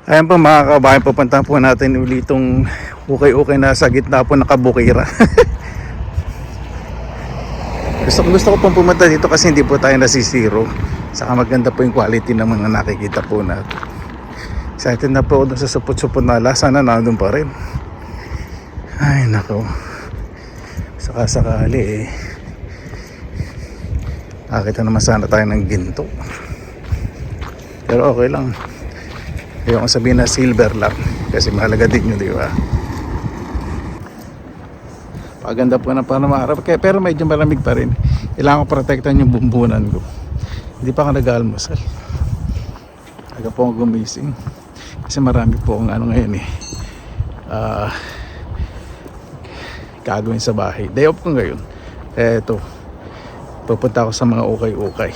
Ayan po mga kabayan, pupunta po natin ulit itong ukay-ukay na sa gitna po nakabukira. Gusto ko pong pumunta dito kasi hindi po tayo nasisiro. Saka maganda po yung quality ng mga nakikita po natin. Excited na po ako dun sa supot-supot na ala. Sana nandun pa rin. Ay nako. Saka sakali nakita naman sana tayo ng ginto. Pero okay lang. Ayoko sabihin na silver lang kasi mahalaga din yun, di ba? Paganda po ng panamarap pero medyo malamig pa rin. Kailangan ko protektan yung bumbunan ko. Hindi pa ako nag-almusal. Aga po ako gumising kasi marami po akong ngayon gagawin sa bahay. Day off ko ngayon. Eto, pupunta ako sa mga ukay-ukay.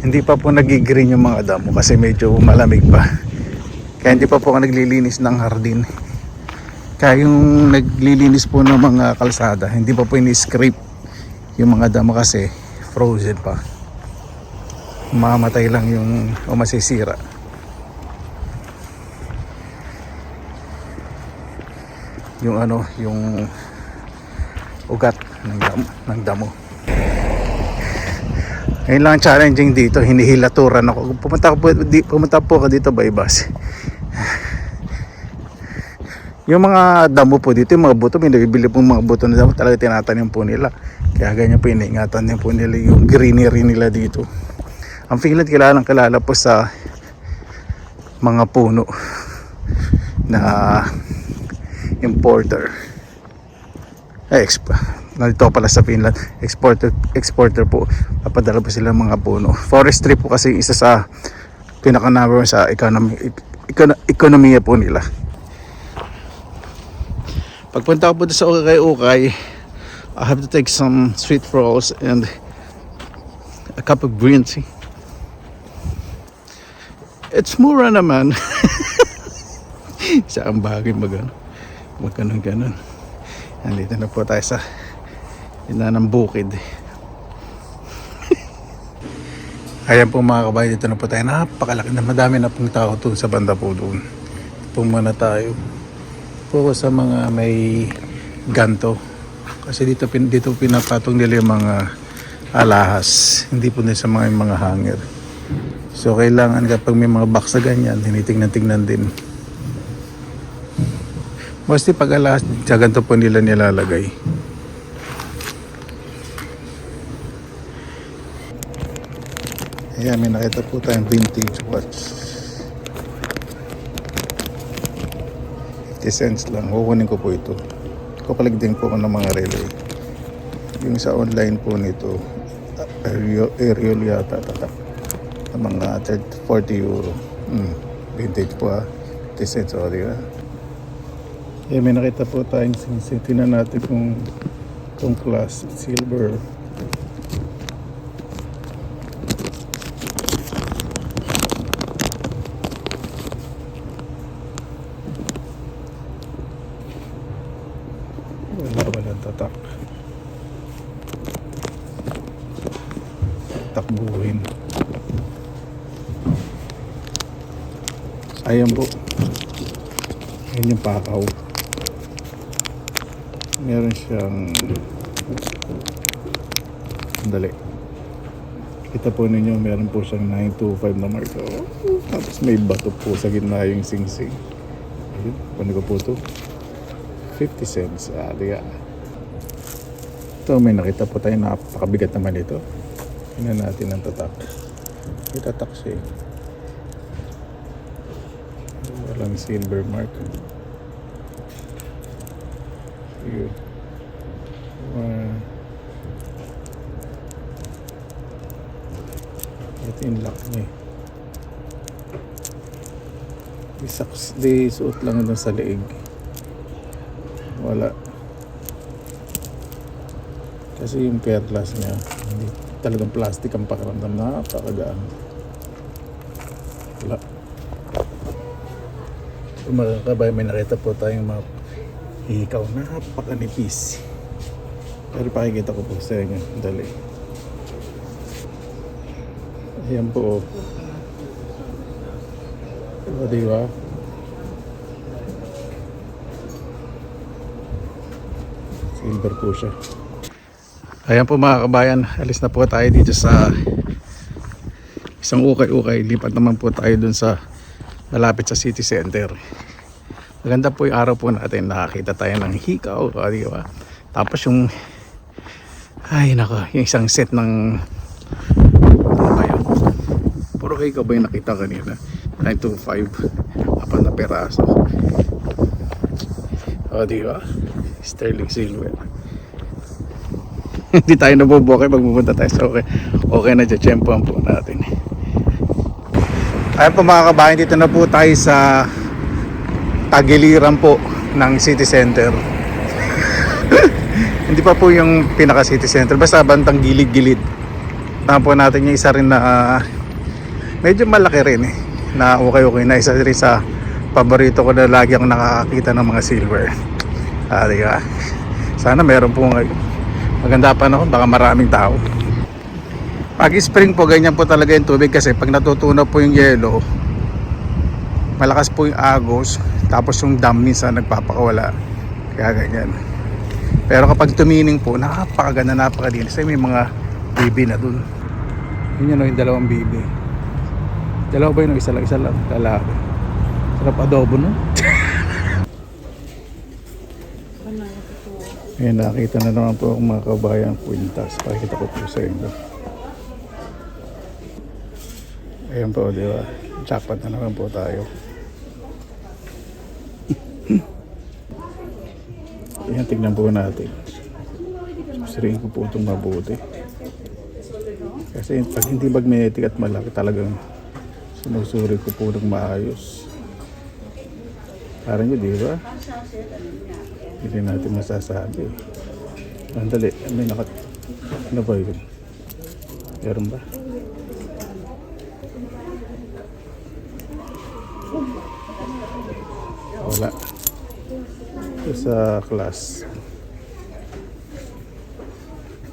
Hindi pa po nagigreen yung mga damo kasi medyo malamig pa. Kaya hindi pa po ako naglilinis ng hardin. Kaya yung naglilinis po ng mga kalsada, hindi pa po ini-scrape yung mga damo kasi frozen pa. Mamatay lang yung o masisira. Yung yung ugat ng damo. Ngayon lang challenging dito, hinihilaturan ako. Pumunta po ako dito by bus. Yung mga damo po dito, yung mga buto, may nabibili pong mga buto na damo, talaga tinatanim po nila. Kaya ganyan po iniingatan din po nila yung greenery nila dito. Ang Finland kilalang-kilala po sa mga puno na importer. Nandito pala sa Finland, exporter po. Papadala po sila mga puno. Forestry po kasi isa sa pinaka-number sa ekonomiya po nila. Pagpunta ko po sa ukay-ukay, I have to take some sweet rolls and a cup of green tea. It's mura naman. Sa ang bagay magganon. Nandito na po tayo sa ng bukid. Ayan po mga kabayan, dito na po tayo. Napakalaki na, madami na pong tao doon sa banda po doon. Pumana tayo po sa mga may ganto kasi dito pinapatong nila yung mga alahas, hindi po din sa mga hanger. So kailangan kapag may mga box na ganyan, tinitingnan din. Mostly pag alahas, sa ganito po nila nilalagay. Ayan, may nakita po tayong vintage watch. 50 cents lang. Kukunin ko po ito. Kupalig din po ako ng mga relay. Yung sa online po nito, Ariel yata tatak. Mga 40 euro. Vintage po ha. 50 cents. O, di ba? Ayan, may nakita po tayong singsing. Tingnan natin kung class silver. Walang tatak. Takbuhin. Ayan po. Ayan yung pakaw. Meron siyang dali. Kita po ninyo, meron po siyang 925 na mark. Tapos may bato po sa gitna yung singsing. Ayun, paano ko po ito? 50 cents. Diga. Ito, may nakita po tayo, napakabigat naman ito. Tingnan natin ang tatak. May tatak siya. Walang silver mark. Yun. Ito yung lock niya. Di suot lang doon sa leeg. Wala. Kasi yung perlas niya, hindi talagang plastic ang pakiramdam, napakagaan. Wala. Kung mga kabay, may nakita po tayong mga hikaw, napakanipis. Pero pakikita ko po sa inyo. Dali. Ayan po. O, di ba? Silver po siya. Ayan po mga kabayan, alis na po tayo dito sa isang ukay-ukay. Lipat naman po tayo dun sa malapit sa city center. Maganda po yung araw po natin, nakakita tayo ng hikaw, di ba? Tapos yung ay nako, yung isang set ng ano ba yun? Puro hikaw ba yung nakita kanina? 925 apat na peraso. O, di ba? Sterling silver. Hindi tayo nabubuhay pag pupunta tayo sa okay na dyan, tiyempoan po natin. Ayan po mga kabayan, dito na po tayo sa tagiliran po ng city center. Hindi pa po yung pinaka city center, basta bantang gilid-gilid. Tama po natin yung isa rin na medyo malaki rin na okay na isa rin sa paborito ko na lagi akong nakakakita ng mga silver. Diba? Sana meron po maganda pa na baka maraming tao. Pag spring po ganyan po talaga yung tubig kasi pag natutunaw po yung yelo, malakas po yung agos, tapos yung dam minsan nagpapakawala, kaya ganyan. Pero kapag tumining po, napakaganda, napakalinis. May mga bibi na dun. Yun yung dalawang bibi. Dalawa ba yun? Isa lang lalaki. Sarap adobo no? Ayan, nakita na naman po akong mga kabayang kwintas. Pakikita ko po sa inyo. Ayan po, di ba? Jackpot na naman po tayo. Ayan, tignan po natin. Suriin ko po itong mabuti. Kasi pag hindi magnetic at malaki, talagang sinusuri ko po ng maayos. Parang yun, di ba? Hindi natin masasabi. Andali, may ano ba yun? Meron ba? Wala. Ito sa class.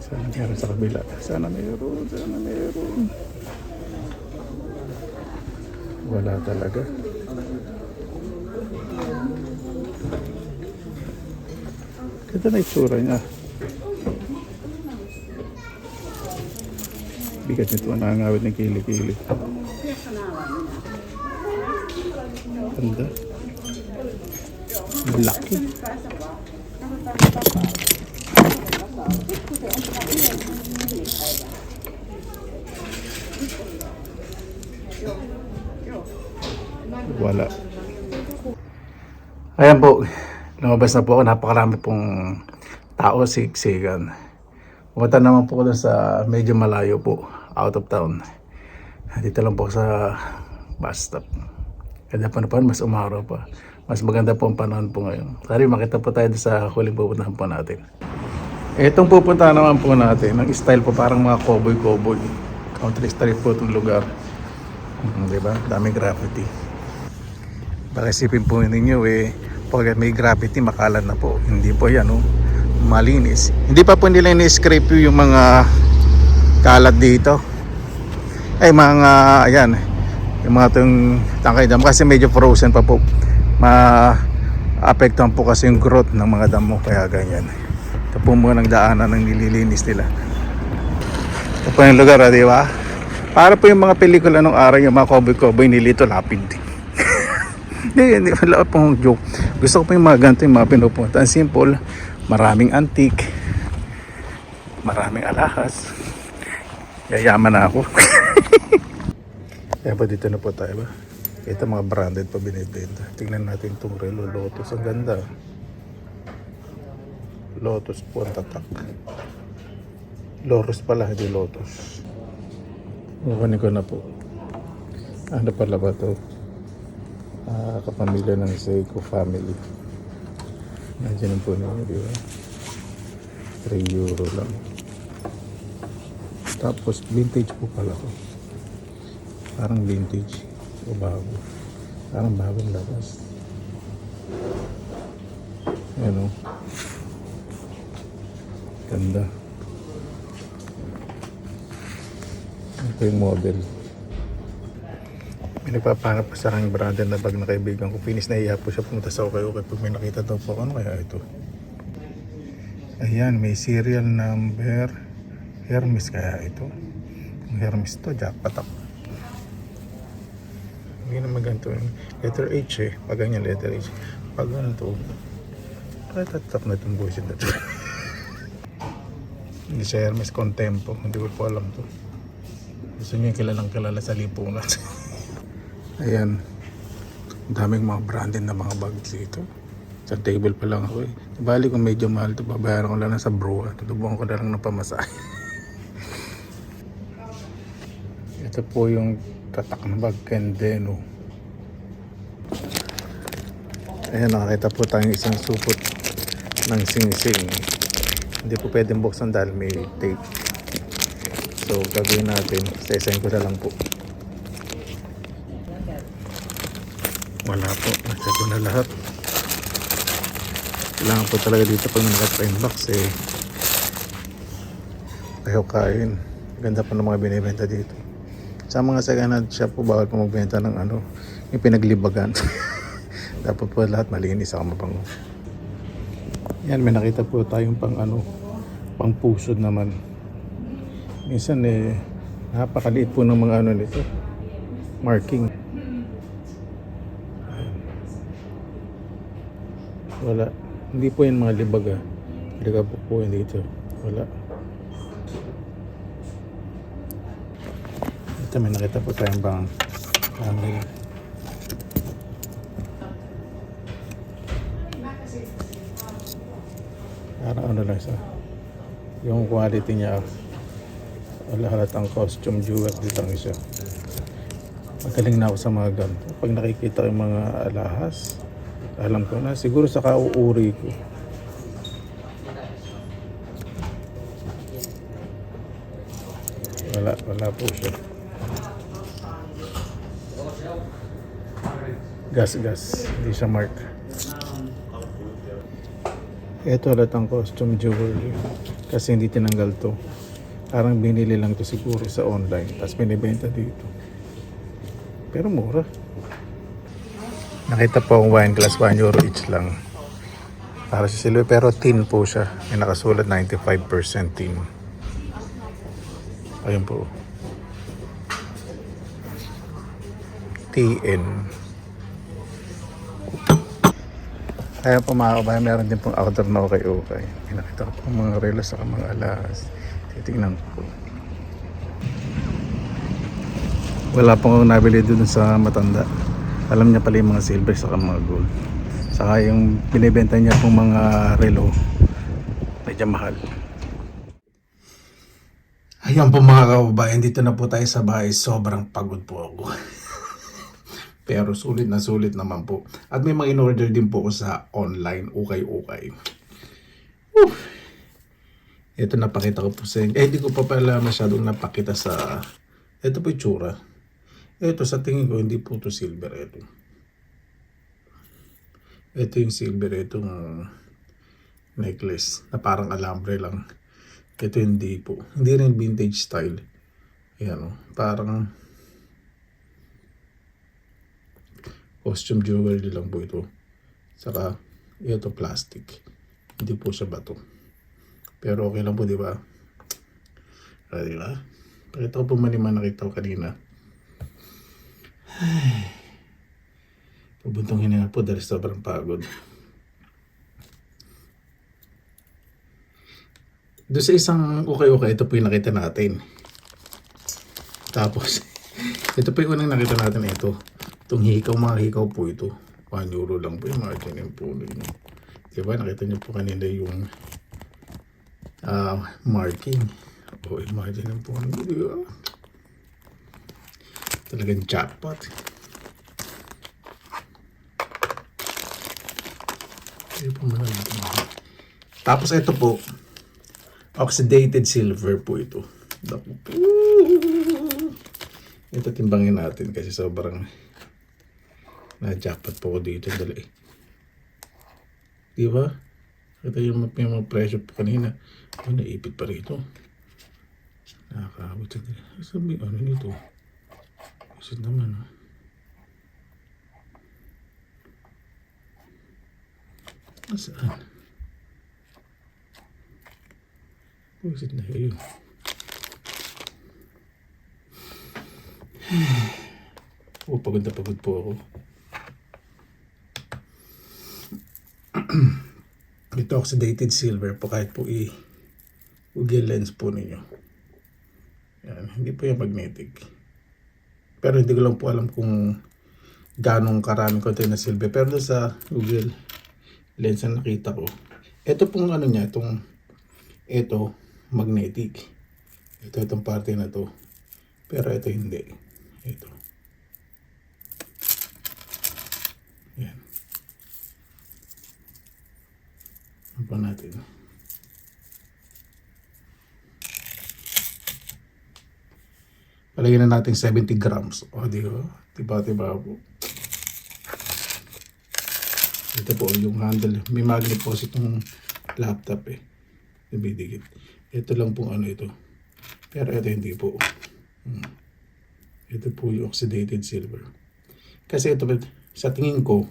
Sana meron sa kabila. Sana meron. Wala talaga. Ganda na itsura niya. Bigat nito, nangangawit ng kili-kili. Ganda. Malaki. Wala. Ayan po. Lumabas na po ako, napakarami pong tao, siksikan. Pumunta naman po ko sa medyo malayo po, out of town. Dito lang po sa bus stop. Ganda pa na po, mas umaraw pa. Mas maganda po ang panahon po ngayon. Sorry, makita po tayo sa huling pupuntahan po natin. Itong pupuntahan naman po natin, ng style po parang mga cowboy. Country style po itong lugar. Diba? Daming graffiti. Baka isipin po ninyo pag may graffiti makalat na po. Hindi po yan, malinis. Hindi pa po nila ni-scrape yung mga kalat dito. Ay mga ayan, yung mga itong tangkay dam kasi medyo frozen pa po. Ma-apektuhan po kasi yung growth ng mga damo, kaya ganyan. Ito po muna ng daanan ng nililinis nila. Ito po yung lugar, di ba? Para po yung mga pelikula nung araw, yung mga cowboy nilito lapid. Hindi, wala pong joke. Gusto ko po yung mga ganito, yung mga pinupunta. Ang simple, maraming antique, maraming alahas. Yayaman na ako. Kaya pa dito na po tayo ba? Ito mga branded pa binibenta. Tingnan natin itong Relo Lotus. Ang ganda. Lotus po ang tatak. Lotus pala, hindi Lotus. Kukunin ko na po. Ano pala ba ito? Kapamilya ng Seiko family. Nandiyan po ninyo, di ba? €3 lang. Tapos vintage po pala ko. Parang vintage o bago. Parang bagong labas. Ayan o. Ganda. Ito yung model. May nagpapanap pa sa aking brother na bag na kaibigan ko. Finish na iya po siya pumunta sa okay pag may nakita daw po. Ano kaya ito? Ayan, may serial number. Hermes kaya ito. Kung Hermes to, jackpot ako. Hindi naman ganito. Letter H eh. Pag ganyan letter H. Pag ano to. Kahit tatap na itong buwisit na ito. Hindi siya Hermes Contempo. Hindi ko po alam to. Gusto niyo yung kilalang kilala sa lipunan. Ayan. Ang daming mga branded na mga bags dito. Sa table pa lang ako eh. Bali kung medyo mahal ito, babayaran ko lang na sa bruha. Tutubuhan ko na lang ng pamasahe. Ito po yung tatak na bag, Kendeno. Ayan, nakakita po tayong isang supot ng sing-sing. Hindi po pwedeng buksan dahil may tape. So, gagawin natin. Sa-sign ko na lang po. Wala po. Nasa ko na lahat. Kailangan po talaga dito pag nag-time box eh. Ayaw kain. Ganda pa ng mga binibenta dito. Sa mga second hand shop po, bawal po magbenta ng ano, yung pinaglibagan. Dapat po lahat malinis ako mabango. Yan, may nakita po tayong pang ano, pang pusod naman. Minsan eh, napakaliit po ng mga ano nito. Marking. Wala. Hindi po yan mga libaga. Libaga po yan dito. Wala. Ito may nakita po tayong bang family. Parang ano lang siya. Yung quality niya. Wala halatang costume jewel dito ang isa. Magaling na ako sa mga ganito. Pag nakikita yung mga alahas, alam ko na, siguro sa kauuri ko. Wala po siya. Gas, hindi siya mark. Ito halatang costume jewelry. Kasi hindi tinanggal to. Parang binili lang to siguro sa online. Tapos binibenta dito. Pero mura. Nakita po ang wine glass, €1 each lang. Para sa silver, pero tin po siya. May nakasulat 95% tin. Ayun po. TN. Ayun po mga kabayan, meron din pong outdoor na okay. Nakita ko po mga relo sa mga alas. Titignan ko po. Wala pong nabili doon sa matanda. Alam niya pala yung mga silver sa mga gold. Saka yung binibenta niya pong mga relo, medyo mahal. Ayan po mga kababayan, dito na po tayo sa bahay. Sobrang pagod po ako. Pero sulit naman po. At may mga in-order din po ako sa online. Okay. Ito napakita ko po sa inyo. Hindi ko pa pala masyadong napakita sa... Ito po yung tsura. Ito sa tingin ko hindi po to silver ito. Ito yung silver itong necklace na parang alambre lang. Ito hindi po. Hindi rin vintage style. Ayan o. Parang costume jewelry lang po ito. Saka ito plastic. Hindi po siya bato. Pero okay lang po, di ba? Diba? Pakita ko po maniman nakita ko kanina. Ay, pabuntong hininga po dahil sobrang pagod. Doon sa isang okay, ito po yung nakita natin. Tapos, ito po yung unang nakita natin ito. Itong mga hikaw po ito. €1 lang po yung margin po. Diba, nakita niyo po kanina yung marking. O, margin po. Diba? Talagang jackpot. Tapos ito po, oxidated silver po ito. Ito timbangin natin kasi sobrang na-jackpot po ko dito. Dali. Di ba? Ito yung mga presyo po kanina. Oh, naipit pa rito. Nakakabot. Sabi, ano nito? Isit naman, ha? Saan? Pusit na yun. Pagod na pagod po ako. Ito oxidated silver po, kahit po Google lens po ninyo. Yan, hindi po yung magnetic. Pero hindi ko lang po alam kung ganong karaming content na silver. Pero sa Google lens na nakita ko, ito pong ano niya, ito magnetic. Itong parte na to. Pero ito hindi. Ito. Yan. Ano pa natin? Palagyan na natin 70 grams. O, di ba? Tiba-tiba po. Ito po yung handle. May magnet po itong laptop eh. Nabidikit. Ito lang pong ano ito. Pero ito hindi po. Ito po yung oxidated silver. Kasi ito, sa tingin ko,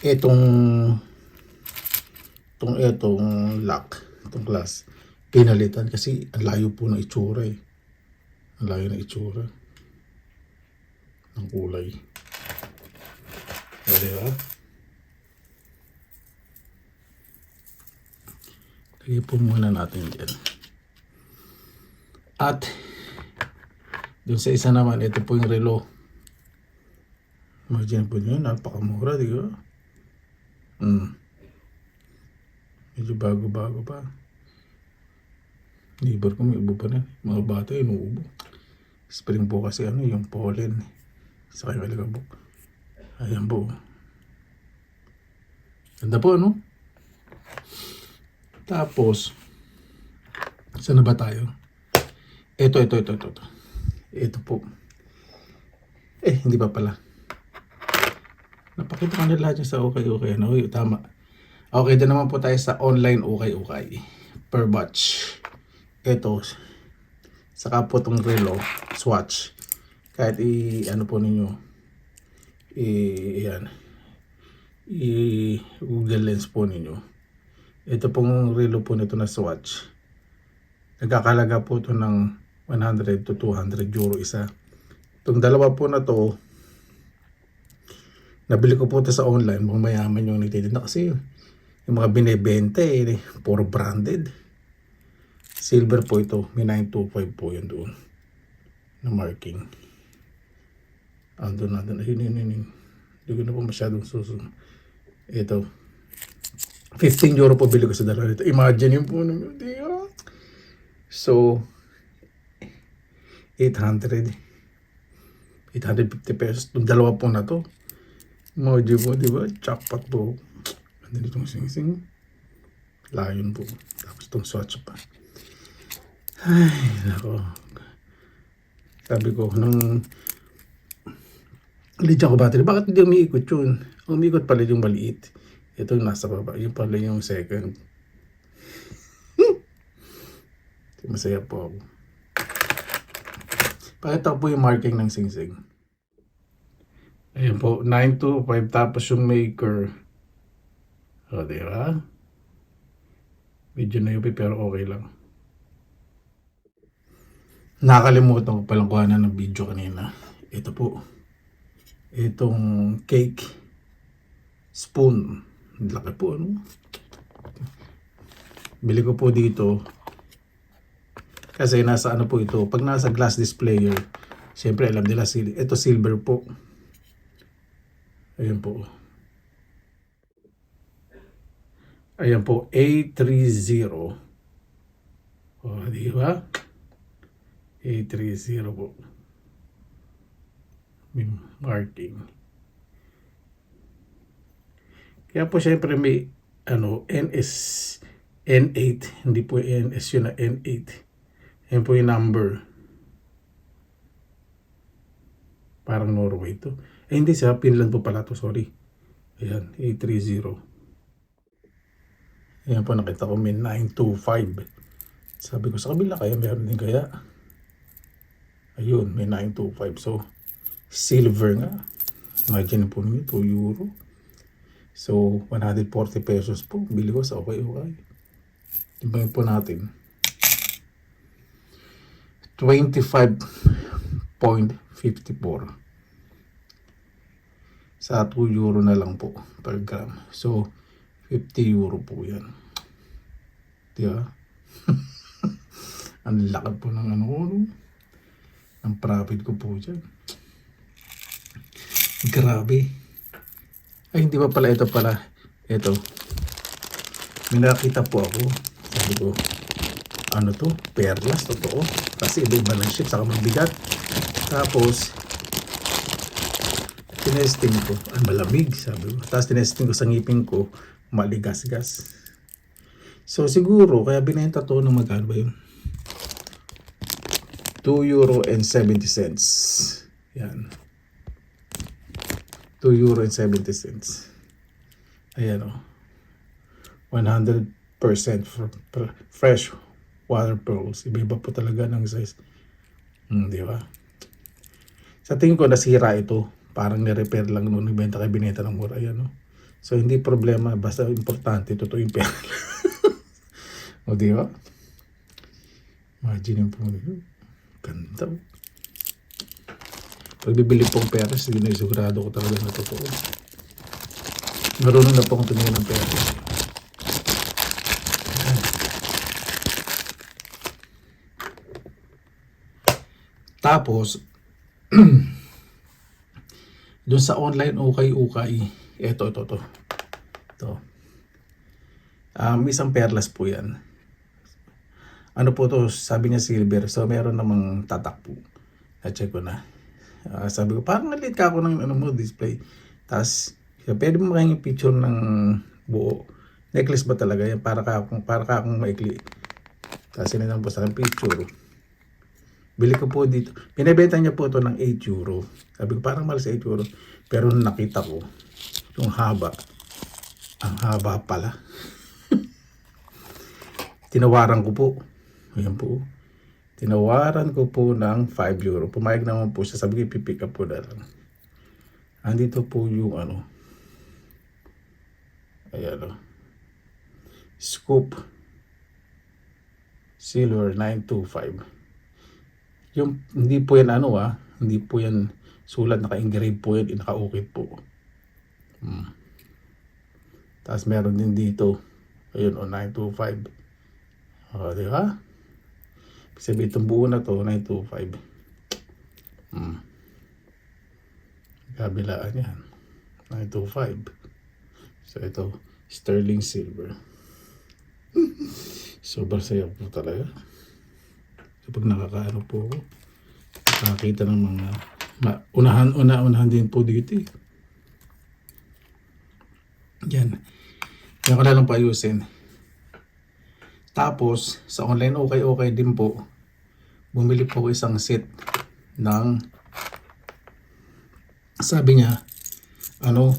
itong lock, itong glass, pinalitan kasi ang layo po ng itsura eh. Ang layo ng itsura ng kulay. O, diba? Lagay po muna natin dyan. At dun sa isa naman, ito po yung relo. Imagine po nyo, napakamura, di ba? Medyo bago-bago pa. Neighbor ko may ubo pa rin. Mga bata inuubo. Spring po kasi ano, yung pollen sa kanyang alikabok. Ayan po. Ganda po, ano? Tapos, saan na ba tayo? Ito. Ito po. Hindi pa pala. Napakita ko na lahat sa okay. Ano? Tama. Okay, din naman po tayo sa online okay. Per batch. Ito. Saka po itong relo, swatch. Kahit ano po ninyo. Yan. Google lens po ninyo. Ito pong relo po nito na swatch. Nagkakalaga po ito ng 100 to 200 euro isa. Itong dalawa po na to, nabili ko po ito sa online. Mga mayaman yung nagtitinda kasi yung mga binebenta puro branded. Silver po ito. May 925 po yun doon na marking. Andun. Ayun. Hindi ko na po masyadong susunod. Ito. 15 euro po bili ko sa dalawa nito. Imagine yung po nung so 850 pesos. Itong dalawa po na to. Mojo po, di ba? Jackpot po. Ganda nitong sing-sing. Layon po. Tapos itong swatch pa. Ay, nako. Sabi ko, nung lidyan ko battery, bakit hindi umiikot yun? Umiikot pala yung maliit. Ito yung nasa baba. Yung pala yung second. Masaya po ako. Pakita ko po yung marking ng sing-sing. Ayan po, 925 tapos yung maker. O, diba? Medyo na yupi pero okay lang. Nakalimutan ko palang kuhanan ng video kanina. Ito po. Itong cake spoon. Laki po, ano? Bili ko po dito. Kasi nasa ano po ito. Pag nasa glass displayer, siyempre alam nila, ito silver po. Ayan po. Ayan po, A30. O, di ba? A30 po. May marking. Kaya po siyempre may NS N8. Hindi po NS yun na N8. Ayan po yung number. Parang Norway to. Hindi sa Finland po pala to, sorry. Ayan, A30. Ayan po, nakita ko may 925. Sabi ko sa kabila, kaya meron din kaya. Ayun, may 925. So, silver nga. Imagine po ninyo, 2 euro. So, 140 pesos po. Bili ko sa okay. Timbangin po natin. 25.54. Sa 2 euro na lang po per gram. So, 50 euro po yan. Diba? Ang laki po ng ang profit ko po dyan. Grabe. Ay, hindi pa pala. Ito pala. Ito. May nakita po ako. Sabi ko, ano to? Perlas, totoo. Kasi iba-iba ng shape, saka mabigat. Tapos, tinesting ko. Ay, malamig, sabi ko. Tapos, tinesting ko sa ngipin ko, maligas-gas. So, siguro, kaya binenta to ng magkano ba yun? 2 euro and 70 cents. Yan. 2 euro and 70 cents. Ayan o. 100% fresh water pearls. Iba-iba po talaga ng size. Di ba? Sa tingin ko, nasira ito. Parang ni-repair lang noon. Ibenta kay binenta ng mura. Ayan o. So, hindi problema. Basta importante. Totoo yung pera. O, di ba? Imagine yung po. Ganda. Pag bibili pong peras, hindi na isigurado ko talaga na totoo. Marunong na po akong tumingin ng peras. Tapos, doon sa online ukay-ukay, ito. Isang perlas po yan. Ano po to, sabi niya silver. So, meron namang tatak po. Na-check ko na. Sabi ko, parang nalit ka ako ng display. Tapos, pwede mo makingin picture ng buo. Necklace ba talaga yan? Para ka akong maikli. Tapos, sinanong po sa akin picture. Bili ko po dito. Pinabenta niya po ito ng 8 euro. Sabi ko, parang mahal sa 8 euro. Pero nakita ko, yung haba. Ang haba pala. Tinawaran ko po. Ayan po. Tinawaran ko po ng 5 euro. Pumayag naman po siya. Sabi ko, pipick up po na lang. Andito po yung ayan o. Scoop. Silver 925. Yung, hindi po yan hindi po yan sulat. Naka-engrave po yan. Naka-ukit po. Tapos meron din dito. Ayun o, 925. O, di ba? Sabi itong buo na to, 925. Kabilaan yan. 925. So ito, sterling silver. Sobrang saya po talaga. Kapag nakakaano po ako, nakakita ng mga unahan din po dito eh. Yan. Yan ko na lang paayusin. Tapos, sa online okay din po, bumili po ko isang set ng, sabi niya, ano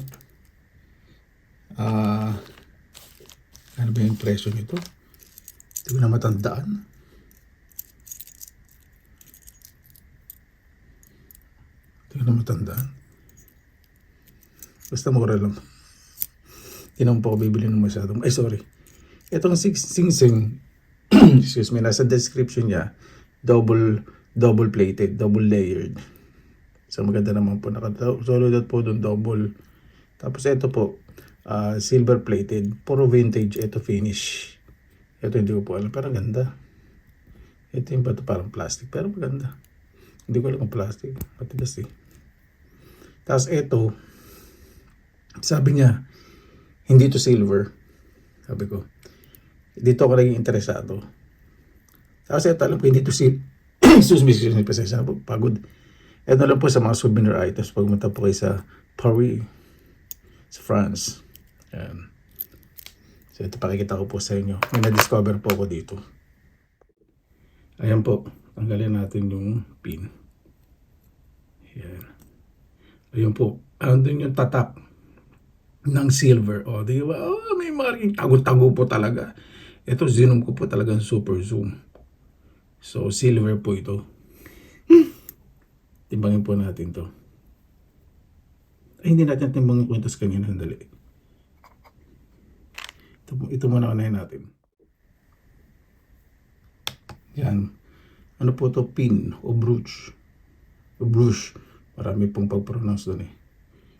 ba yung presyo nito? Hindi ko na matandaan. Basta mura lang. Hindi naman po ako bibili ng masyadong. Ay, sorry. Itong Sing-Sing, excuse me, nasa description niya, double plated, double layered. So maganda naman po, solid po doon, double. Tapos ito po, silver plated, puro vintage, ito finish. Ito hindi ko po alam, pero ganda. Ito yung bato parang plastic, pero maganda. Hindi ko alam kung plastic, matigas eh. Tapos ito, sabi niya, hindi to silver. Sabi ko, dito ako naging interesado. Tapos ito, alam ko, hindi to silver. Excuse me, pasensya na po, pagod. Ito lang po sa mga souvenir items pag punta po kayo sa Paris, sa France. Ayan. So ito, pakikita ko po sa inyo. May na-discover po ako dito. Ayan po, tanggalin natin yung pin. Ayan. Ayan po, andun yung tatak ng silver. O, di ba? Oh, may mga tago-tago po talaga. Ito, zoom ko po talagang super zoom. So, silver po ito. Timbangin po natin to. Ay, hindi natin timbangin kwintas kanina. Sandali. Ito muna unahin natin. Yan. Ano po to? Pin o brooch. O brush. Marami pong pag-pronounce doon eh.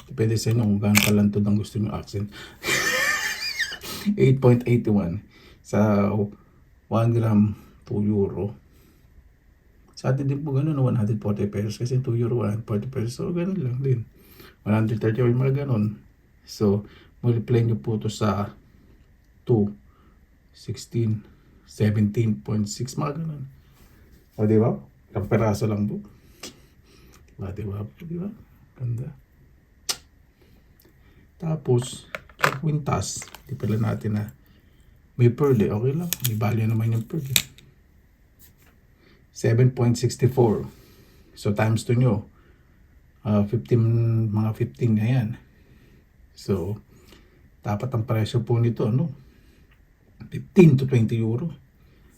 Depende sa inyo kung gaano kalantod ang gusto nyo accent. 8.81 sa 1 gram 2 euro. Sa atin din po ganun, 140 pesos kasi 2 euro 140 pesos. So ganun lang din. 130 or mga ganun. So multiply nyo po to sa 2, 16, 17.6 mga ganun. O diba? Ang peraso lang po. Diba? Diba? Ganda. Tapos, sa kwintas, di pala natin na may pearl eh. Okay lang. May value naman yung pearl eh. 7.64. So, times 2 nyo. 15, mga 15 na yan. So, dapat ang presyo po nito, ano? 15 to 20 euro.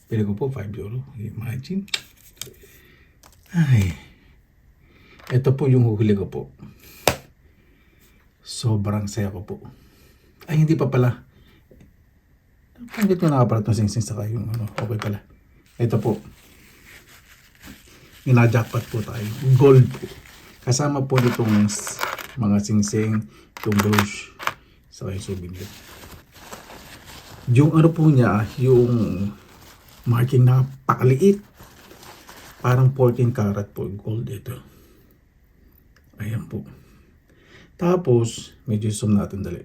Pili ko po 5 euro. Imagine. Ay. Ito po yung huli ko po. Sobrang saya ko po. Ay, hindi pa pala. Pagkit ko na pala itong sing-sing saka yung ano. Okay pala. Ito po. Ina-jackpot po tayo. Gold po. Kasama po nitong mga sing-sing, yung brush, saka yung souvenir. Yung ano po niya, yung marking na pakaliit. Parang 14 karat po gold ito. Ayan po. Tapos, medyo zoom natin dali.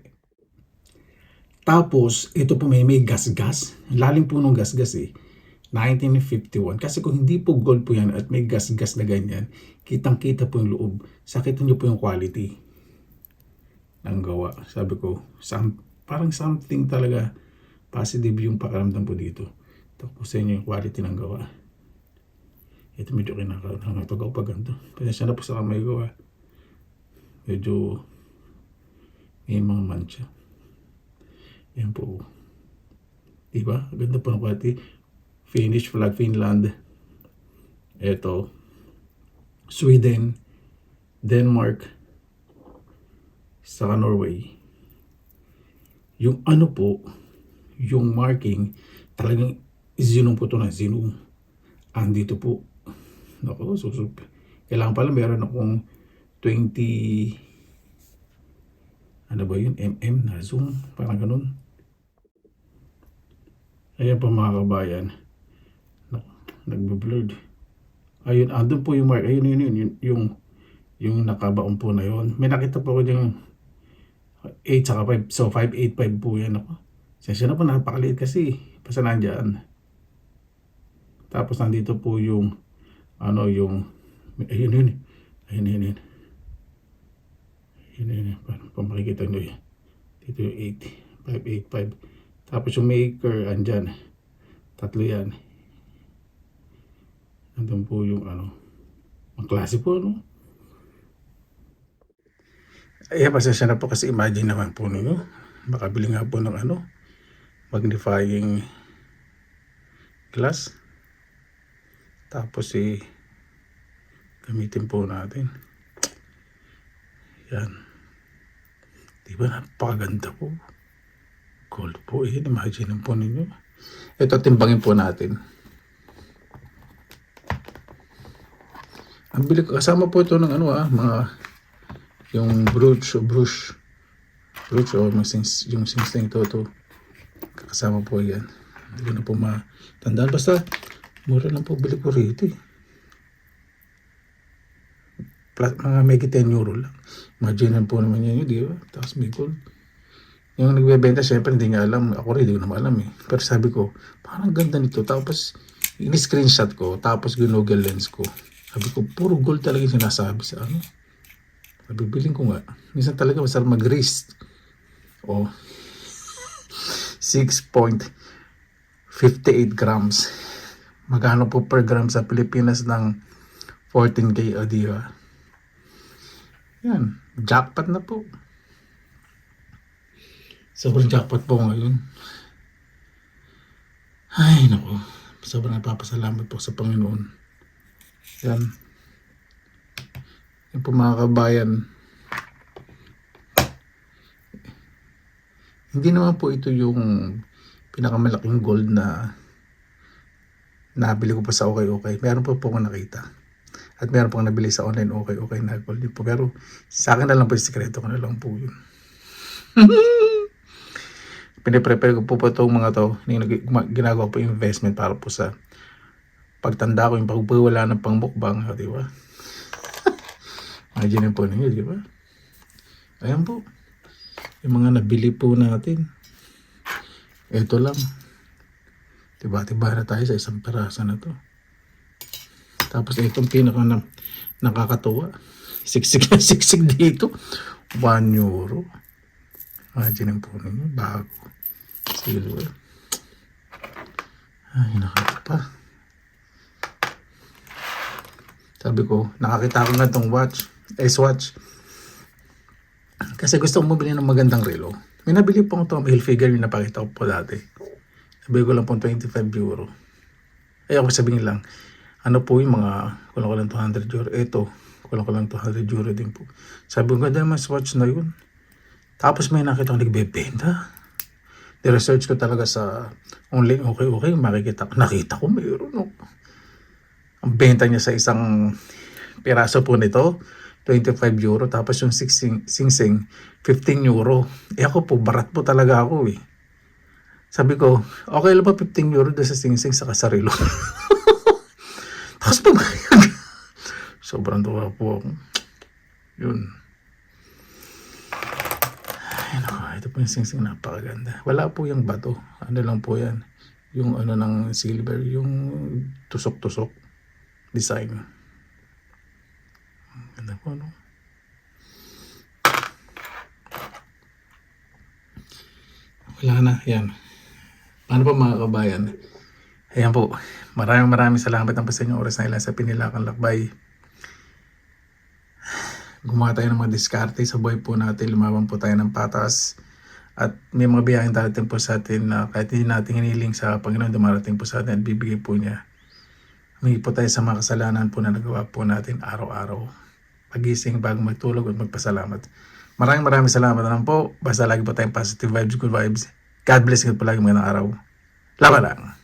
Tapos, ito po may gas-gas. Lalim po ng gas-gas eh. 1951. Kasi kung hindi po gold po yan at may gas-gas na ganyan, kitang-kita po yung loob. Sakitin nyo po yung quality ng gawa. Sabi ko, parang something talaga positive yung pakiramdam po dito. Tapos sa inyo yung quality ng gawa. Ito medyo kinakaunan. Ito gawa pa ganito. Pasensya na po sa kamay gawa. Medyo may mga mancha. Yan po. Diba? Ganda po ng quality. Finnish flag Finland. Ito. Sweden. Denmark. Saka Norway. Yung ano po, yung marking, talagang zinong po ito na zinong. Andito po. Naku, susup. Kailangan pala meron akong 20 ano ba yun? Na zoom. Parang ganun. Ayan pa mga kabayan. Nagbe-blurred. Ayun, andun po yung mark. Ayun, yung nakabaon po na yun. May nakita po ko yung 8 saka 5. So 585 po yan ako. Sensya na po, napakaliit kasi. Basta nandyan. Tapos nandito po yung ano yung ayun. Ayun. Yun. Kung makikita nyo yan. Dito yung 8. 585. Tapos yung maker, andyan. Tatlo yan. Andun po yung ano. Ang klase po, ano. Ay, pasensya na po kasi imagine naman po ninyo. Makabili nga po ng ano. Magnifying glass. Tapos gamitin po natin. Yan. Diba napakaganda po. Gold po eh. Imagine po ninyo. Ito timbangin po natin. Ang bili ko. Kasama po ito ng ano mga yung brush o yung sing-sing to. Kasama po yan. Hindi ko na po matandaan. Basta mura lang po bili ko rito eh. Mga mega 10 euro lang. Imagine po naman yan yun, di ba? Tapos may gold. Yung nagbebenta, syempre hindi nga alam. Ako rin, hindi ko naman alam eh. Pero sabi ko, parang ganda nito. Tapos, in-screenshot ko. Tapos, Google Lens ko. Sabi ko, puro gold talaga yung sinasabi sa ano. Sabi, bilhin ko nga. Minsan talaga masarap mag-wrist. O, 6.58 grams. Magkano po per gram sa Pilipinas ng 14K o di ba? Yan, jackpot na po. Sobrang jackpot po ngayon. Ay, naku. Sobrang napapasalamat po sa Panginoon. Yan. Yan po mga kabayan. Hindi naman po ito yung pinakamalaking gold na nabili ko pa sa okay. Meron pa po akong nakita. At meron pang nabili sa online okay na gold din po. Pero sa akin na lang po, yung sikreto ko na lang po yun. Piniprepare ko po itong mga to. Ginagawa po yung investment para po sa pagtanda ko, yung pagpawala ng pangbukbang, di ba? Imagine po ninyo, di ba? Ayan po. Yung mga nabili po natin. Ito lang. Tiba-tiba na tayo sa isang peraso na to. Tapos itong nakakatuwa. Siksik na siksik dito. 1 euro. Imagine po ninyo. Bago. Silver. Ay, nakakapa. Sabi ko, nakakita ko na itong watch. S-watch. Kasi gusto ko mabili ng magandang relo. May nabili po itong Hilfiger yung napakita ko po dati. Nabili ko lang po 25 euro. Ay ako sabihin lang, ano po yung mga kulang ko lang 200 euro. Ito, kulang ko lang 200 euro din po. Sabi ko, ganda naman watch na yun. Tapos may nakita ko nagbebenta. I-research ko talaga sa online okay. Nakita ko mayroon. No? Ang benta niya sa isang piraso po nito, 25 euro. Tapos yung sing-sing, 15 euro. Ako po, barat po talaga ako eh. Sabi ko, okay lang ba 15 euro doon sa sing-sing sa kasarilo? Tapos pag sobrang tuwa po ako. Yun. Ay, naku, ito po yung sing-sing, napakaganda. Wala po yung bato. Ano lang po yan. Yung ano ng silver, yung tusok-tusok design. Ganda po, no? Wala na, yan. Paano po mga kabayan? Ayan po. Maraming salamat ang sa inyong oras na ilan sa Pinilakan Lakbay. Gumawa tayo ng mga diskarte sa buhay po natin. Lumaban po tayo ng patas. At may mga biyahin darating po sa atin na kahit hindi natin hiniling sa Panginoon, dumarating po sa atin at bibigay po niya. Humingi po tayo sa mga kasalanan po na nagawa po natin araw-araw. Pagising bago magtulog at magpasalamat. Maraming salamat naman po. Basta lagi po tayong positive vibes, good vibes. God bless you po lagi mga araw. Laban lang!